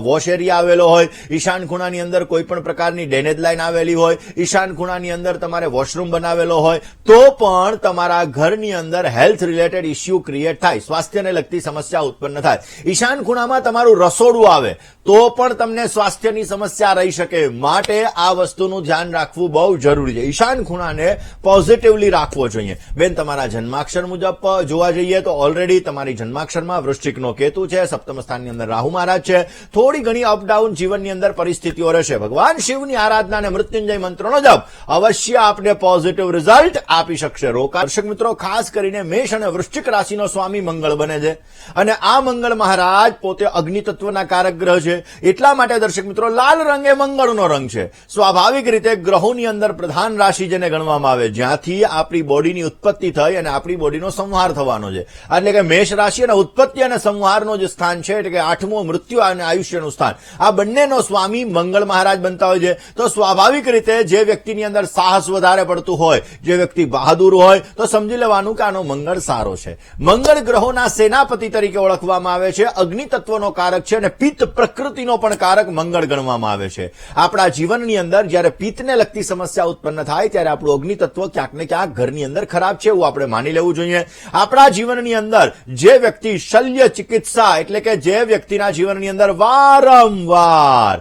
વોશ એરિયા આવેલો હોય, ઈશાન ખૂણાની અંદર કોઈ પણ પ્રકારની ડ્રેનેજ લાઈન આવેલી હોય, ઈશાન ખૂણાની અંદર તમારે વોશરૂમ બનાવેલો હોય તો પણ તમારા ઘરની અંદર હેલ્થ રિલેટેડ ઇસ્યુ ક્રિએટ થાય, સ્વાસ્થ્યને લગતી સમસ્યા ઉત્પન્ન થાય. ઈશાન ખૂણામાં તમારું રસોડું આવે તો પણ તમને સ્વાસ્થ્યની સમસ્યા રહી શકે. માટે આ વસ્તુનું ધ્યાન રાખવું બહુ જરૂરી છે. ઈશાન ખૂણાને પોઝિટિવલી રાખવો જોઈએ. બેન, તમારા જન્માક્ષર મુજબ જોવા જઈએ તો ઓલરેડી તમારી જન્માક્ષરમાં વૃશ્ચિકનો કેતુ છે, સપ્તમ સ્થાનની અંદર રાહુ મહારાજ છે. થોડી ઘણી અપડાઉન જીવનની અંદર પરિસ્થિતિઓ રહેશે. ભગવાન શિવની આરાધના અને મૃત્યુંજય મંત્રનો જપ અવશ્ય આપને પોઝિટિવ રિઝલ્ટ આપી શકશે. દર્શક મિત્રો, ખાસ કરીને મેષ અને વૃશ્ચિક રાશિનો સ્વામી મંગળ બને છે અને આ મંગળ મહારાજ પોતે અગ્નિ તત્વના કારક ગ્રહ છે. એટલા માટે દર્શક મિત્રો, લાલ રંગ એ મંગળનો રંગ છે. સ્વાભાવિક રીતે ગ્રહોની અંદર પ્રધાન રાશિ જેને ગણવામાં આવે, જ્યાંથી આપણી બોડીની ઉત્પત્તિ થઈ અને આપણી બોડીનો સંહાર થવાનો છે. એટલે કે મેષ રાશિ અને ઉત્પત્તિ અને સંહારનો જે સ્થાન છે એટલે કે 8મું મૃત્યુ અને આયુષ્યનું સ્થાન, આ બંનેનો સ્વામી મંગળ મહારાજ બનતા હોય છે. તો સ્વાભાવિક રીતે જે વ્યક્તિની અંદર સાહસ વધારે પડતું હોય, જે વ્યક્તિ બહાદુર હોય તો સમજી લેવાનું કે આનો મંગળ સારો છે. મંગળ ગ્રહોના સેનાપતિ તરીકે ઓળખવામાં આવે છે. અગ્નિ તત્વનો કારક છે અને પિત્ત પ્રકૃતિનો પણ કારક મંગળ ગણવામાં આવે છે. આપણા જીવનની અંદર જ્યારે પિત્તને લગતી સમસ્યા ઉત્પન્ન થાય ત્યારે આપણું અગ્નિ તત્વ ક્યાંક ને ક્યાંક ઘરની અંદર ખરાબ છે એવું આપણે માની લેવું જોઈએ. આપણા જીવનની અંદર જે વ્યક્તિ શલ્ય ચિકિત્સા એટલે કે જે વ્યક્તિના જીવનની અંદર વારંવાર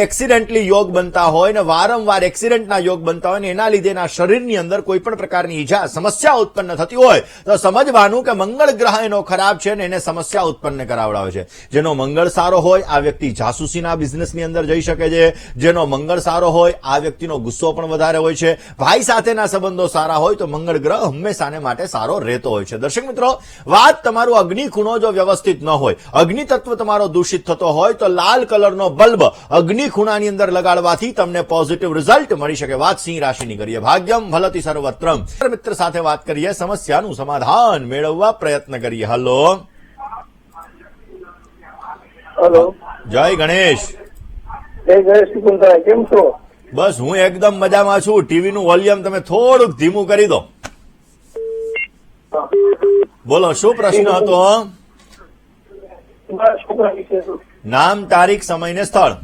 એક્સિડેન્ટલી યોગ બનતા હોય ને વારંવાર એક્સિડન્ટના યોગ બનતા હોય ને એના લીધે એના શરીરની અંદર કોઈ પણ પ્રકારની ઈજા સમસ્યા ઉત્પન્ન થતી હોય તો સમજવાનું કે મંગળ ગ્રહ એનો ખરાબ છે ને એને સમસ્યા ઉત્પન્ન કરાવડાવે છે. જેનો મંગળ સારો હોય આ વ્યક્તિ જાસૂસીના બિઝનેસની અંદર જઈ શકે છે. જેનો મંગળ સારો હોય આ વ્યક્તિનો ગુસ્સો પણ વધારે હોય છે. ભાઈ સાથેના સંબંધો સારા હોય તો મંગળ ગ્રહ હંમેશાને માટે સારો રહેતો હોય છે. દર્શક મિત્રો, વાત તમારું અગ્નિ ખૂણો જો વ્યવસ્થિત ન હોય, અગ્નિ તત્વ તમારો દૂષિત થતો હોય તો લાલ કલરનો બલ્બ અગ્નિ ખૂણાની અંદર લગાડવાથી તમને પોઝિટિવ રિઝલ્ટ મળી શકે. વાત સિંહ રાશિની કરીએ. ભાગ્યમ ફલતિ સર્વત્રમ. મિત્ર સાથે વાત કરીએ, સમસ્યાનું સમાધાન મેળવવા પ્રયત્ન કરીએ. હલો, હેલો, જય ગણેશ. જય ગણેશ મુકુંદભાઈ, કેમ છો? બસ હું એકદમ મજામાં છું. ટીવીનું વોલ્યુમ તમે થોડુંક ધીમું કરી દો. બોલો, શું પ્રશ્ન હતો? મારા છોકરા વિશે શું? નામ, તારીખ, સમય ને સ્થળ.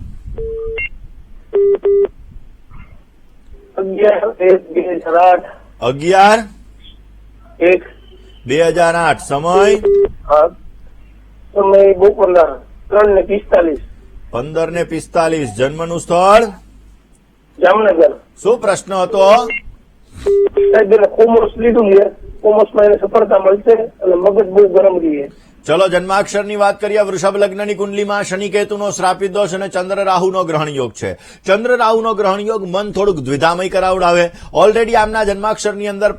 11/1/2008. 11/1/2008. સમય સમય બપોરના 3:45. 15:45. જન્મનું સ્થળ. જામનગર. શું પ્રશ્ન હતો? સાહેબ એને કોમર્સ લીધું છે, કોમર્સમાં એને સફળતા મળશે અને મગજ બહુ ગરમ રહીએ. ચલો જન્માક્ષરની વાત કરીએ. વૃષભ લગ્નની કુંડલીમાં શનિ કેતુનો શ્રાપિત દોષ અને ચંદ્ર રાહુનો ગ્રહણ યોગ છે. ચંદ્ર રાહુનો ગ્રહણ યોગ મન થોડુંક દ્વિધામય કરાવડાવે. ઓલરેડી આમના જન્માક્ષરની અંદર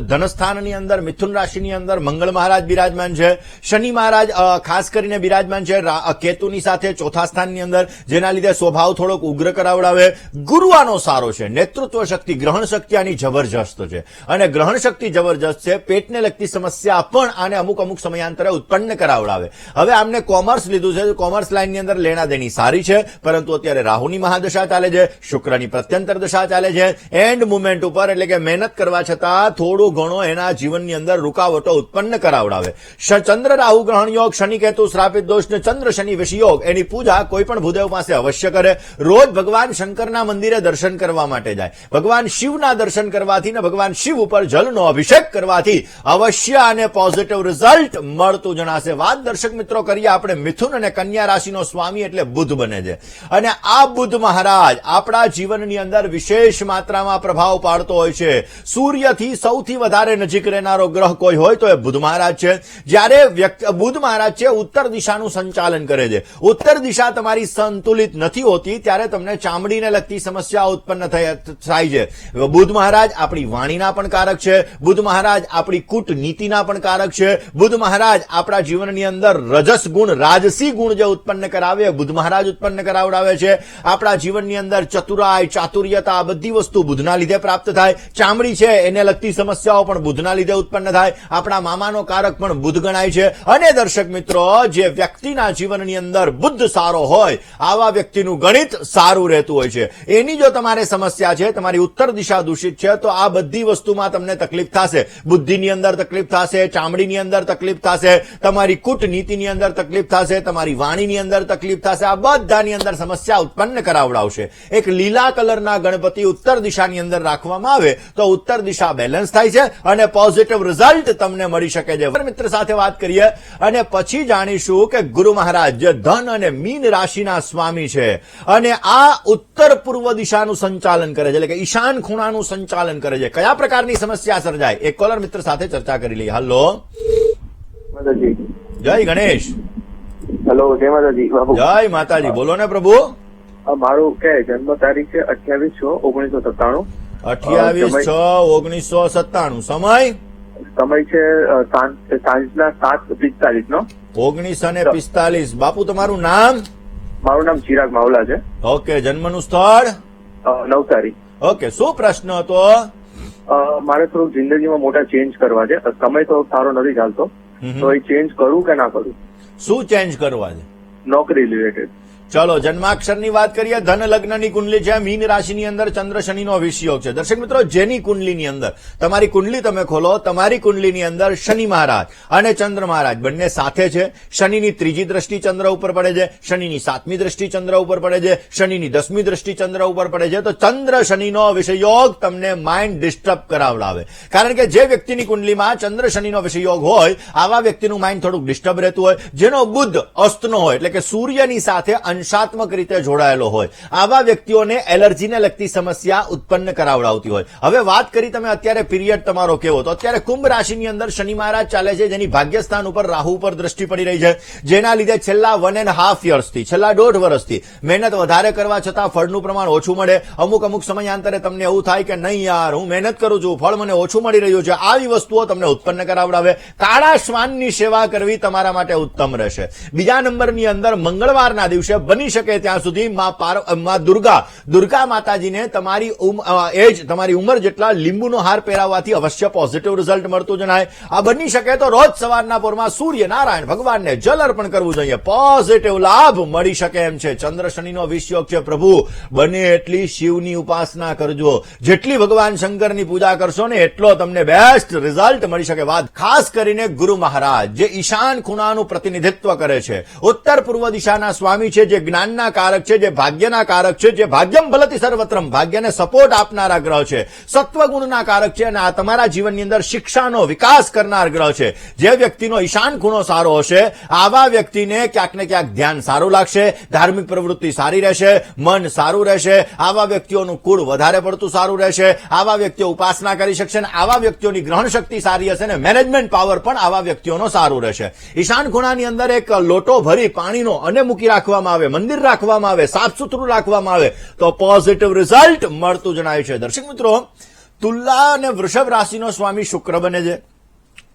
ધનસ્થાનની અંદર મિથુન રાશિની અંદર મંગળ મહારાજ બિરાજમાન છે. શનિ મહારાજ ખાસ કરીને બિરાજમાન છે કેતુની સાથે ચોથા સ્થાનની અંદર, જેના લીધે સ્વભાવ થોડોક ઉગ્ર કરાવડાવે. ગુરુ આનો સારો છે, નેતૃત્વ શક્તિ, ગ્રહણ શક્તિ આની જબરજસ્ત છે અને ગ્રહણ શક્તિ જબરજસ્ત છે. પેટને લગતી સમસ્યા પણ આને અમુક સમયાંતરે ઉત્પન્ન કરાવડાવે. હવે આમને કોમર્સ લીધું છે, કોમર્સ લાઈનની અંદર લેણા દેણી સારી છે, પરંતુ અત્યારે રાહુની મહાદશા ચાલે છે, શુક્રની પ્રત્યંતર દશા ચાલે છે. એન્ડ મુમેન્ટ ઉપર એટલે કે મહેનત કરવા છતાં થોડું ઘણો એના જીવનની અંદર રૂકાવટો ઉત્પન્ન કરાવડાવે. ચંદ્ર રાહુ ગ્રહણ યોગ, શનિ કેતુ શ્રાપિત દોષ ને ચંદ્ર શનિ વિષ યોગ, એની પૂજા કોઈ પણ ભૂદેવ પાસે અવશ્ય કરે. રોજ ભગવાન શંકરના મંદિરે દર્શન કરવા માટે જાય. ભગવાન શિવના દર્શન કરવાથી ને ભગવાન શિવ ઉપર જલનો અભિષેક કરવાથી અવશ્ય આને પોઝિટિવ રિઝલ્ટ મળતું જણાશે. વાત દર્શક મિત્રો કરીએ આપણે મિથુન અને કન્યા રાશિનો સ્વામી એટલે બુધ બને છે અને આ બુધ મહારાજ આપણા જીવનની અંદર વિશેષ માત્રામાં પ્રભાવ પાડતો હોય છે. સૂર્યથી સૌથી વધારે નજીક રહેનારો ગ્રહ કોઈ હોય તો એ બુધ મહારાજ છે. જ્યારે બુધ મહારાજ છે ઉત્તર દિશાનું સંચાલન કરે છે. ઉત્તર દિશા તમારી સંતુલિત નથી હોતી ત્યારે તમને ચામડીને લગતી સમસ્યા ઉત્પન્ન થાય છે. બુધ મહારાજ આપણી વાણીના પણ કારક છે. બુધ મહારાજ આપણી કૂટનીતિના પણ કારક છે. બુધ મહારાજ આપણા જીવનની અંદર રજસ ગુણ, રાજસી ગુણ જે ઉત્પન્ન કરાવે બુધ મહારાજ ઉત્પન્ન કરાવડાવે છે. આપણા જીવનની અંદર ચતુરાઈ, ચાતુર્યતા બધી વસ્તુ બુધના લીધે પ્રાપ્ત થાય. ચામડી છે એને લગતી સમસ્યાઓ પણ બુધના લીધે ઉત્પન્ન થાય. આપણા મામાનો કારક પણ બુધ ગણાય છે. અને દર્શક મિત્રો, જે વ્યક્તિના જીવનની અંદર બુદ્ધ સારો હોય આવા વ્યક્તિનું ગણિત સારું રહેતું હોય છે. એની જો તમારે સમસ્યા છે, તમારી ઉત્તર દિશા દૂષિત છે, તો આ બધી વસ્તુમાં તમને તકલીફ થશે. બુદ્ધિની અંદર તકલીફ થશે, ચામડીની અંદર તકલીફ થશે, તમારી કૂટનીતિની અંદર તકલીફ થશે, તમારી વાણીની અંદર તકલીફ થશે. આ બધાની અંદર સમસ્યા ઉત્પન્ન કરાવડાવશે. એક લીલા કલરના ગણપતિ ઉત્તર દિશાની અંદર રાખવામાં આવે તો ઉત્તર દિશા બેલેન્સ થાય છે અને પોઝિટિવ રિઝલ્ટ તમને મળી શકે છે. મિત્ર સાથે વાત કરીએ અને પછી જાણીશું કે ગુરુ મહારાજ જે ધન અને મીન રાશિના સ્વામી છે અને આ ઉત્તર પૂર્વ દિશાનું સંચાલન કરે છે, એટલે કે ઈશાન ખૂણાનું સંચાલન કરે છે, કયા પ્રકારની સમસ્યા સર્જાય. એક કોલર મિત્ર સાથે ચર્ચા કરી લઈએ. હલો, માતાજી. જય ગણેશ. હેલો, જય માતાજી. બાબુ, જય માતાજી. બોલો ને પ્રભુ. મારું કે જન્મ તારીખ છે 28/6/1997. 28/6/1997. સમય છે સાંજના 7:45 નો. 19:45. બાપુ તમારું નામ? મારું નામ ચિરાગ માવલા છે. ઓકે. જન્મનું સ્થળ? નવસારી. ઓકે. શું પ્રશ્ન હતો? મારે થોડુંક જિંદગીમાં મોટા ચેન્જ કરવા છે. સમય તો સારો નથી ચાલતો, તો એ ચેન્જ કરું કે ના કરું? શું ચેન્જ કરવા છે? નોકરી રિલેટેડ. ચલો જન્માક્ષરની વાત કરીએ. ધન લગ્નની કુંડલી છે. મીન રાશિની અંદર ચંદ્ર શનિનો વિષયોગ છે. દર્શક મિત્રો, જેની કુંડલીની અંદર તમારી કુંડલી તમે ખોલો, તમારી કુંડલીની અંદર શનિ મહારાજ અને ચંદ્ર મહારાજ બંને સાથે છે. શનિની 3જી દ્રષ્ટિ ચંદ્ર ઉપર પડે છે, શનિની 7મી દ્રષ્ટિ ચંદ્ર ઉપર પડે છે, શનિની 10મી દ્રષ્ટિ ચંદ્ર ઉપર પડે છે. તો ચંદ્ર શનિનો વિષયોગ તમને માઇન્ડ ડિસ્ટર્બ કરાવડાવે. કારણ કે જે વ્યક્તિની કુંડલીમાં ચંદ્ર શનિનો વિષયોગ હોય આવા વ્યક્તિનું માઇન્ડ થોડુંક ડિસ્ટર્બ રહેતું હોય. જેનો બુધ અસ્તનો હોય એટલે કે સૂર્યની સાથે અંશાત્મક રીતે જોડાયેલો હોય આવા વ્યક્તિઓને એલર્જીને લગતી સમસ્યા ઉત્પન્ન કરાવડાવતી હોય. હવે વાત કરી તમે અત્યારે પીરિયડ તમારો કેવો, તો અત્યારે કુંભ રાશિની અંદર શનિ મહારાજ ચાલે છે, જેની ભાગ્યસ્થાન ઉપર રાહુ ઉપર દ્રષ્ટિ પડી રહી છે, જેના લીધે છેલ્લા 1.5 યર્સથી, છેલ્લા 1.5 વર્ષથી મહેનત વધારે કરવા છતાં ફળનું પ્રમાણ ઓછું મળે. અમુક સમયાંતરે તમને એવું થાય કે નહીં યાર, હું મહેનત કરું છું, ફળ મને ઓછું મળી રહ્યું છે. આવી વસ્તુઓ તમને ઉત્પન્ન કરાવડાવે. કાળા શ્વાનની સેવા કરવી તમારા માટે ઉત્તમ રહેશે. બીજા નંબરની અંદર મંગળવારના દિવસે બની શકે ત્યાં સુધી માં દુર્ગા માતાજીને તમારી તમારી ઉંમર જેટલા લીંબુનો હાર પહેરાવવાથી અવશ્ય પોઝિટિવ રિઝલ્ટ મળતું જણાય. આ બની શકે તો રોજ સવારના પોરમાં સૂર્ય નારાયણ ભગવાનને જલ અર્પણ કરવું જોઈએ. પોઝિટિવ લાભ મળી શકે એમ છે. ચંદ્ર શનિનો વિષયોગ છે. પ્રભુ બને એટલી શિવની ઉપાસના કરજો. જેટલી ભગવાન શંકરની પૂજા કરશો ને એટલો તમને બેસ્ટ રિઝલ્ટ મળી શકે. વાત ખાસ કરીને ગુરુ મહારાજ જે ઈશાન ખૂણાનું પ્રતિનિધિત્વ કરે છે, ઉત્તર પૂર્વ દિશાના સ્વામી છે, જે જ્ઞાનના કારક છે, જે ભાગ્યના કારક છે, જે ભાગ્યમ ફલતિ સર્વત્રમ ભાગ્યને સપોર્ટ આપનારા ગ્રહ છે, સત્વગુણના કારક છે અને આ તમારા જીવનની અંદર શિક્ષાનો વિકાસ કરનાર ગ્રહ છે. જે વ્યક્તિનો ઈશાન ખૂણો સારો હશે આવા વ્યક્તિને ક્યાંક ને ક્યાંક ધ્યાન સારું લાગશે, ધાર્મિક પ્રવૃત્તિ સારી રહેશે, મન સારું રહેશે, આવા વ્યક્તિઓનું કુળ વધારે પડતું સારું રહેશે, આવા વ્યક્તિઓ ઉપાસના કરી શકશે અને આવા વ્યક્તિઓની ગ્રહણ શક્તિ સારી હશે અને મેનેજમેન્ટ પાવર પણ આવા વ્યક્તિઓનો સારું રહેશે. ઈશાન ખૂણાની અંદર એક લોટો ભરી પાણીનો અને મૂકી રાખવામાં આવે, મંદિર રાખવામાં આવે, સાફ સુથરું રાખવામાં આવે તો પોઝિટિવ રિઝલ્ટ મળતું જણાય છે. દર્શક મિત્રો, તુલા અને વૃષભ રાશિનો સ્વામી શુક્ર બને છે.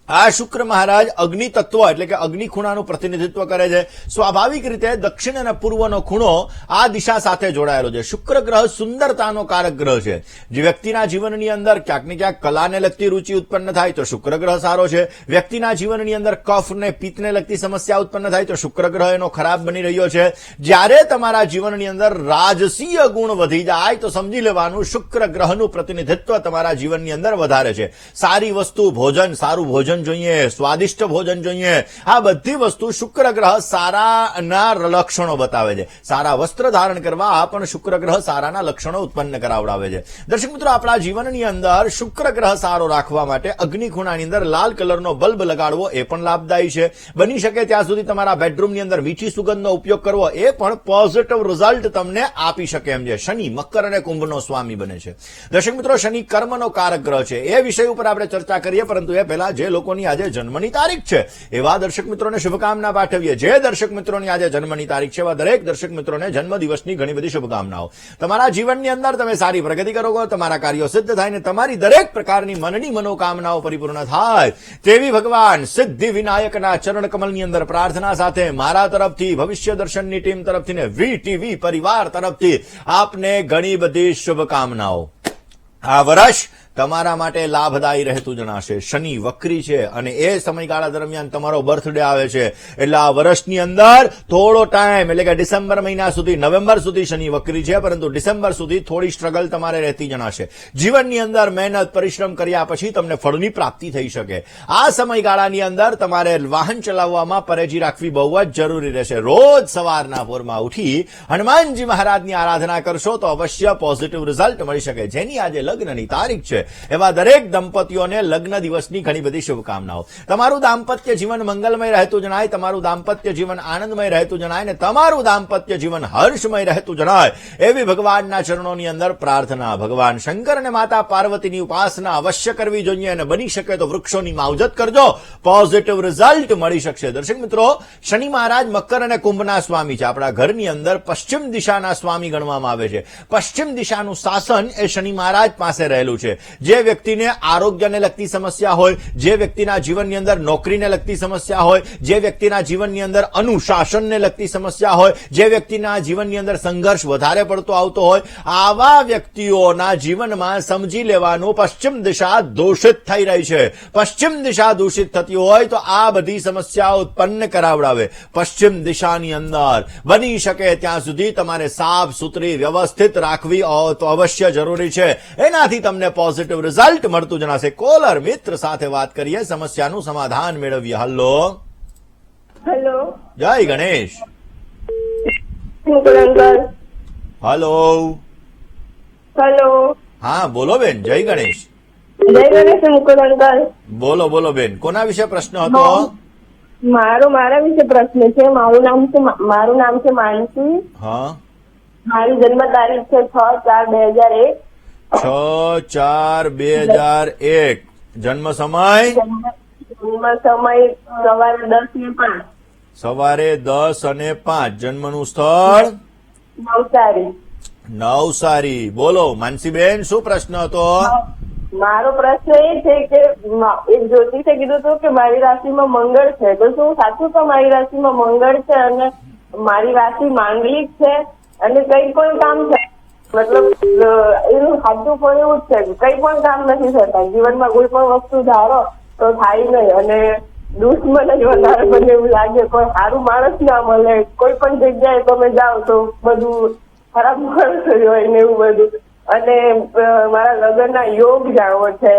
આ શુક્ર મહારાજ અગ્નિ તત્વ એટલે કે અગ્નિ ખૂણાનું પ્રતિનિધિત્વ કરે છે. સ્વાભાવિક રીતે દક્ષિણ અને પૂર્વનો ખૂણો આ દિશા સાથે જોડાયેલો છે. શુક્ર ગ્રહ સુંદરતાનો કારક ગ્રહ છે. જે વ્યક્તિના જીવનની અંદર ક્યાંક ને ક્યાંક કલાને લગતી રૂચિ ઉત્પન્ન થાય તો શુક્ર ગ્રહ સારો છે. વ્યક્તિના જીવનની અંદર કફ ને પિત્તને લગતી સમસ્યા ઉત્પન્ન થાય તો શુક્ર ગ્રહ એનો ખરાબ બની રહ્યો છે. જ્યારે તમારા જીવનની અંદર રાજસીય ગુણ વધી જાય તો સમજી લેવાનું શુક્ર ગ્રહનું પ્રતિનિધિત્વ તમારા જીવનની અંદર વધારે છે. સારી વસ્તુ, ભોજન, સારું ભોજન જોઈએ, સ્વાદિષ્ટ ભોજન જોઈએ, આ બધી વસ્તુ શુક્ર ગ્રહ સારાના લક્ષણો બતાવે છે. સારા વસ્ત્ર ધારણ કરવા આ પણ શુક્ર ગ્રહ સારાના લક્ષણો ઉત્પન્ન કરાવડાવે છે. દર્શક મિત્રો, આપણા જીવનની અંદર શુક્ર ગ્રહ સારો રાખવા માટે અગ્નિ ખૂણાની અંદર લાલ કલરનો બલ્બ લગાડવો એ પણ લાભદાયી છે. બની શકે ત્યાં સુધી તમારા બેડરૂમની અંદર મીઠી સુગંધનો ઉપયોગ કરવો એ પણ પોઝિટિવ રિઝલ્ટ તમને આપી શકે એમ છે. શનિ મકર અને કુંભનો સ્વામી બને છે. દર્શક મિત્રો, શનિ કર્મનો કારક ગ્રહ છે. એ વિષય ઉપર આપણે ચર્ચા કરીએ, પરંતુ એ પહેલા જે લોકોની આજે જન્મની તારીખ છે એવા દર્શક મિત્રોને શુભકામના પાઠવીએ. જે દર્શક મિત્રોની આજે જન્મની તારીખ છે એવા દરેક દર્શક મિત્રોને જન્મદિવસની ઘણી બધી શુભકામનાઓ. તમારા જીવનની અંદર તમે સારી પ્રગતિ કરો, તમારા કાર્યો સિદ્ધ થાય ને તમારી દરેક પ્રકારની મનની મનોકામનાઓ પરિપૂર્ણ થાય તેવી ભગવાન સિદ્ધિ વિનાયકના ચરણ કમલની અંદર પ્રાર્થના સાથે મારા તરફથી, ભવિષ્ય દર્શનની ટીમ તરફથી ને વીટીવી પરિવાર તરફથી આપને ઘણી બધી શુભકામનાઓ. આ વર્ષ તમારા માટે લાભદાયી રહેતું જણાશે. શનિ વક્રી છે અને એ સમયગાળા દરમિયાન તમારો બર્થડે આવે છે એટલે આ વર્ષની અંદર થોડો ટાઈમ એટલે કે ડિસેમ્બર મહિના સુધી, નવેમ્બર સુધી શનિ વક્રી છે, પરંતુ ડિસેમ્બર સુધી થોડી સ્ટ્રગલ તમારે રહેતી જણાશે. જીવનની અંદર મહેનત પરિશ્રમ કર્યા પછી તમને ફળની પ્રાપ્તિ થઈ શકે. આ સમયગાળાની અંદર તમારે વાહન ચલાવવામાં પરેજી રાખવી બહુ જ જરૂરી રહેશે. રોજ સવારના પોરમાં ઉઠી હનુમાનજી મહારાજની આરાધના કરશો તો અવશ્ય પોઝિટિવ રિઝલ્ટ મળી શકે. જેની આજે લગ્નની તારીખ છે એવા દરેક દંપતીઓને લગ્ન દિવસની ઘણી બધી શુભકામનાઓ. તમારું દાંપત્ય જીવન મંગલમય રહેતું જણાય, તમારું દાંપત્ય જીવન આનંદમય રહેતું જણાય ને તમારું દાંપત્ય જીવન હર્ષમય રહેતું જણાય એવી ભગવાનના ચરણોની અંદર પ્રાર્થના. ભગવાન શંકર અને માતા પાર્વતીની ઉપાસના અવશ્ય કરવી જોઈએ અને બની શકે તો વૃક્ષોની માવજત કરજો, પોઝિટિવ રિઝલ્ટ મળી શકશે. દર્શક મિત્રો, શનિ મહારાજ મકર અને કુંભના સ્વામી છે. આપણા ઘરની અંદર પશ્ચિમ દિશાના સ્વામી ગણવામાં આવે છે. પશ્ચિમ દિશાનું શાસન એ શનિ મહારાજ પાસે રહેલું છે. જે વ્યક્તિને આરોગ્યને લગતી સમસ્યા હોય, જે વ્યક્તિના જીવનની અંદર નોકરીને લગતી સમસ્યા હોય, જે વ્યક્તિના જીવનની અંદર અનુશાસનને લગતી સમસ્યા હોય, જે વ્યક્તિના જીવનની અંદર સંઘર્ષ વધારે પડતો આવતો હોય, આવા વ્યક્તિઓના જીવનમાં સમજી લેવાનું પશ્ચિમ દિશા દૂષિત થઈ રહી છે. પશ્ચિમ દિશા દૂષિત થતી હોય તો આ બધી સમસ્યાઓ ઉત્પન્ન કરાવડાવે. પશ્ચિમ દિશાની અંદર બની શકે ત્યાં સુધી તમારે સાફ સુથરી વ્યવસ્થિત રાખવી તો અવશ્ય જરૂરી છે. એનાથી તમને પોઝિટિવ રિઝલ્ટ મળતું જણાશે. કોલર મિત્ર સાથે વાત કરીએ, સમસ્યાનું સમાધાન મેળવીએ. હલો હેલો, જય ગણેશ. હલો હેલો, હા બોલો બેન. જય ગણેશ. જય ગણેશ મુકુલ અંકલ. બોલો બેન, કોના વિશે પ્રશ્ન હતો? મારા વિશે પ્રશ્ન છે. મારું નામ છે માનસી. હા, મારી જન્મ તારીખ છે 6/4/2001. 6/4/2001. જન્મ સમય સવારે 10 અને 5. જન્મનું સ્થળ નવસારી. બોલો માનસીબેન, શું પ્રશ્ન હતો? મારો પ્રશ્ન એ છે કે એક જ્યોતિષે કીધું હતું કે મારી રાશિમાં મંગળ છે, તો શું સાચું તો મારી રાશિમાં મંગળ છે અને મારી રાશિ માંગલિક છે અને કઈ પણ કામ છે મતલબ એનું સાચું પણ એવું જ છે કે કઈ પણ કામ નથી થતા જીવનમાં. કોઈ પણ વસ્તુ ધારો તો થાય નહીં અને દુશ્મન જ વધારે મને એવું લાગે. કોઈ સારું માણસ ના મળે. કોઈ પણ જગ્યાએ તમે જાઓ તો બધું ખરાબ માણસ જ હોય ને એવું બધું. અને મારા લગ્નના યોગ જાણવો છે.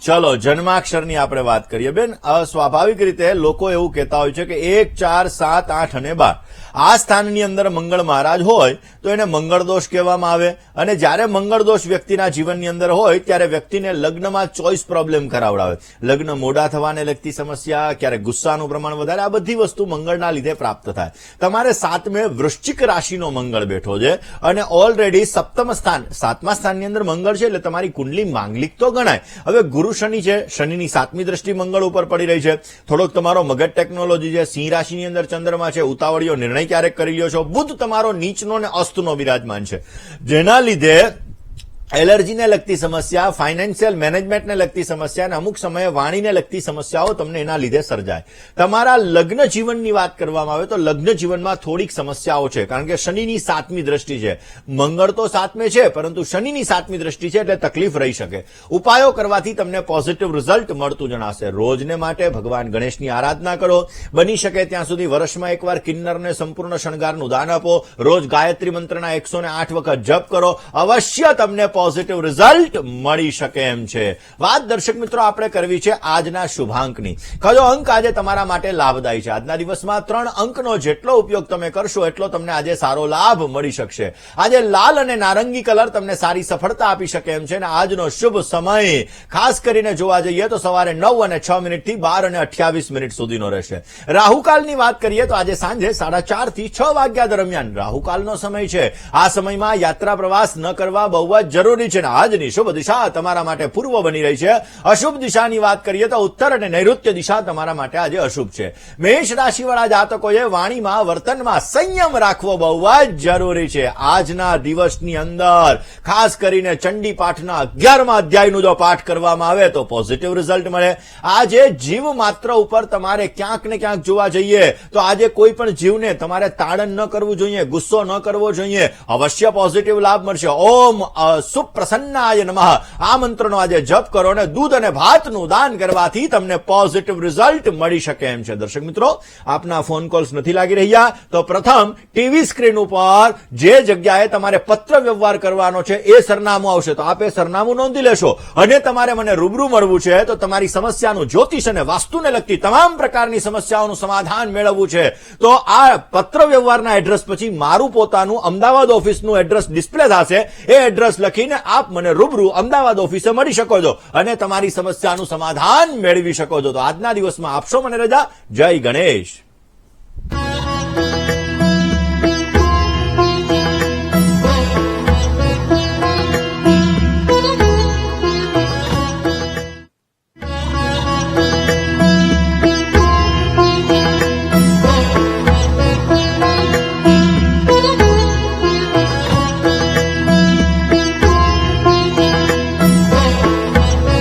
ચલો જન્માક્ષરની આપણે વાત કરીએ બેન. સ્વાભાવિક રીતે લોકો એવું કહેતા હોય છે કે 1, 4, 7, 8 અને 12 આ સ્થાનની અંદર મંગળ મહારાજ હોય તો એને મંગળ દોષ કહેવામાં આવે. અને જ્યારે મંગળ દોષ વ્યક્તિના જીવનની અંદર હોય ત્યારે વ્યક્તિને લગ્નમાં ચોઇસ પ્રોબ્લેમ કરાવડાવે. લગ્ન મોડા થવાને લગતી સમસ્યા, ક્યારેક ગુસ્સાનું પ્રમાણ વધારે, આ બધી વસ્તુ મંગળના લીધે પ્રાપ્ત થાય. તમારે 7મે વૃશ્ચિક રાશિનો મંગળ બેઠો છે અને ઓલરેડી 7મા સ્થાનની અંદર મંગળ છે એટલે તમારી કુંડલી માંગલિક તો ગણાય. હવે ગુરુ શનિ છે, શનિની 7મી દ્રષ્ટિ મંગળ ઉપર પડી રહી છે. થોડોક તમારો મગજ ટેકનોલોજી છે. સિંહ રાશિની અંદર ચંદ્રમા છે. ઉતાવળીયો નિર્ણય ક્યારેક કરી લ્યો છો. બુધ તમારો નીચનો ને અસ્તનો વિરાજમાન છે, જેના લીધે એલર્જીને લગતી સમસ્યા, ફાઇનાન્શિયલ મેનેજમેન્ટને લગતી સમસ્યા અને અમુક સમયે વાણીને લગતી સમસ્યાઓ તમને એના લીધે સર્જાય. તમારા લગ્ન જીવનની વાત કરવામાં આવે તો લગ્ન જીવનમાં થોડીક સમસ્યાઓ છે, કારણ કે શનિની 7મી દ્રષ્ટિ છે. મંગળ તો 7મે છે પરંતુ શનિની 7મી દ્રષ્ટિ છે એટલે તકલીફ રહી શકે. ઉપાયો કરવાથી તમને પોઝિટિવ રિઝલ્ટ મળતું જણાશે. રોજને માટે ભગવાન ગણેશની આરાધના કરો. બની શકે ત્યાં સુધી વર્ષમાં એકવાર કિન્નરને સંપૂર્ણ શણગારનું દાન આપો. રોજ ગાયત્રી મંત્રના 108 વખત જપ કરો. અવશ્ય તમને પોઝિટિવ રિઝલ્ટ મળી શકે એમ છે. વાત દર્શક મિત્રો આપણે કરવી છે આજના શુભાંકની. કયો અંક આજે તમારા માટે લાભદાયી છે? આજના દિવસમાં 3 અંકનો જેટલો ઉપયોગ તમે કરશો એટલો તમને આજે સારો લાભ મળી શકશે. આજે લાલ અને નારંગી કલર તમને સારી સફળતા આપી શકે એમ છે અને આજનો શુભ સમય ખાસ કરીને જોવા જઈએ તો સવારે 9:06 થી 12:28 સુધીનો રહેશે. રાહુકાલની વાત કરીએ તો આજે સાંજે 4:30 થી 6 વાગ્યા દરમિયાન રાહુકાલનો સમય છે. આ સમયમાં યાત્રા પ્રવાસ ન કરવા બહુ જ જરૂરી છે. આજની શુભ દિશા તમારા માટે પૂર્વ બની રહી છે. અશુભ દિશાની વાત કરીએ તો ઉત્તર અને નૈઋત્ય દિશા તમારા માટે આજે અશુભ છે. મેષ રાશિવાળા જાતકોએ વાણીમાં, વર્તનમાં સંયમ રાખવો બહુ જ જરૂરી છે. આજના દિવસની અંદર ખાસ કરીને ચંડી પાઠના 11મા અધ્યાયનો જો પાઠ કરવામાં આવે તો પોઝિટિવ રિઝલ્ટ મળે. આજે જીવ માત્ર ઉપર તમારે ક્યાંક ને ક્યાંક જોવા જઈએ તો આજે કોઈ પણ જીવને તમારે તાડન ન કરવું જોઈએ, ગુસ્સો ન કરવો જોઈએ. અવશ્ય પોઝિટિવ લાભ મળશે. ઓમ સુપ્રસન્નાય નમઃ આ મંત્રનો આજે જપ કરો અને દૂધ અને ભાતનું દાન કરવાથી તમને પોઝિટિવ રિઝલ્ટ મળી શકે એમ છે. દર્શક મિત્રો, આપના ફોન કોલ્સ નથી લાગી રહ્યા તો પ્રથમ ટીવી સ્ક્રીન ઉપર જે જગ્યાએ તમારે પત્ર વ્યવહાર કરવાનો છે એ સરનામું આવશે તો આપે સરનામું નોંધી લેશો. અને તમારે મને રૂબરૂ મળવું છે તો તમારી સમસ્યાનું જ્યોતિષ અને વાસ્તુને લગતી તમામ પ્રકારની સમસ્યાઓનું સમાધાન મેળવવું છે તો આ પત્ર વ્યવહારના એડ્રેસ પછી મારું પોતાનું અમદાવાદ ઓફિસનું એડ્રેસ ડિસ્પ્લે થશે. એ એડ્રેસ લખીને આપ મને રૂબરૂ અમદાવાદ ઓફિસે મળી શકો છો અને તમારી સમસ્યાનું સમાધાન મેળવી શકો છો. તો આજના દિવસમાં આપશો મને રજા. જય ગણેશ.